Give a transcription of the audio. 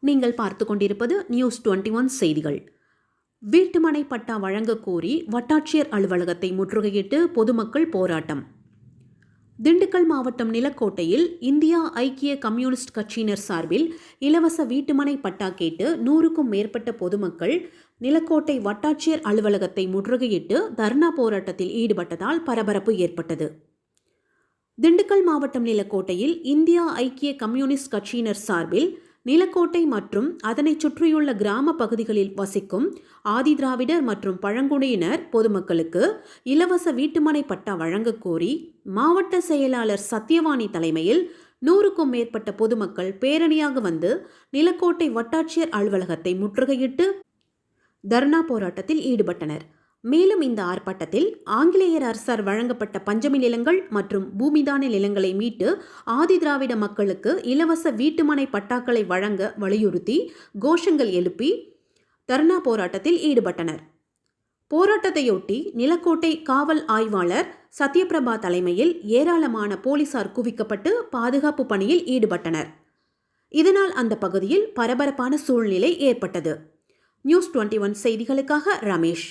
நீங்கள் பார்த்து கொண்டிருப்பது நியூஸ் 21 செய்திகள். வீட்டுமனை பட்டா வழங்க கோரி வட்டாட்சியர் அலுவலகத்தை முற்றுகையிட்டு பொதுமக்கள் போராட்டம். திண்டுக்கல் மாவட்டம் நிலக்கோட்டையில் இந்தியா ஐக்கிய கம்யூனிஸ்ட் கட்சியினர் சார்பில் இலவச வீட்டுமனை பட்டா கேட்டு 100க்கும் மேற்பட்ட பொதுமக்கள் நிலக்கோட்டை வட்டாட்சியர் அலுவலகத்தை முற்றுகையிட்டு தர்ணா போராட்டத்தில் ஈடுபட்டதால் பரபரப்பு ஏற்பட்டது. திண்டுக்கல் மாவட்டம் நிலக்கோட்டையில் இந்தியா ஐக்கிய கம்யூனிஸ்ட் கட்சியினர் சார்பில் நிலக்கோட்டை மற்றும் அதனை சுற்றியுள்ள கிராம பகுதிகளில் வசிக்கும் ஆதிதிராவிடர் மற்றும் பழங்குடியினர் பொதுமக்களுக்கு இலவச வீட்டுமனை பட்டா வழங்க கோரி மாவட்ட செயலாளர் சத்யவாணி தலைமையில் 100க்கும் மேற்பட்ட பொதுமக்கள் பேரணியாக வந்து நிலக்கோட்டை வட்டாட்சியர் அலுவலகத்தை முற்றுகையிட்டு தர்ணா போராட்டத்தில் ஈடுபட்டனர். மேலும் இந்த ஆர்ப்பாட்டத்தில் ஆங்கிலேயர் அரசால் வழங்கப்பட்ட பஞ்சமி நிலங்கள் மற்றும் பூமிதான நிலங்களை மீட்டு ஆதிதிராவிட மக்களுக்கு இலவச வீட்டுமனை பட்டாக்களை வழங்க வலியுறுத்தி கோஷங்கள் எழுப்பி தர்ணா போராட்டத்தில் ஈடுபட்டனர். போராட்டத்தையொட்டி நிலக்கோட்டை காவல் ஆய்வாளர் சத்யபிரபா தலைமையில் ஏராளமான போலீசார் குவிக்கப்பட்டு பாதுகாப்பு பணியில் ஈடுபட்டனர். இதனால் அந்த பகுதியில் பரபரப்பான சூழ்நிலை ஏற்பட்டது. நியூஸ் 21 செய்திகளுக்காக ரமேஷ்.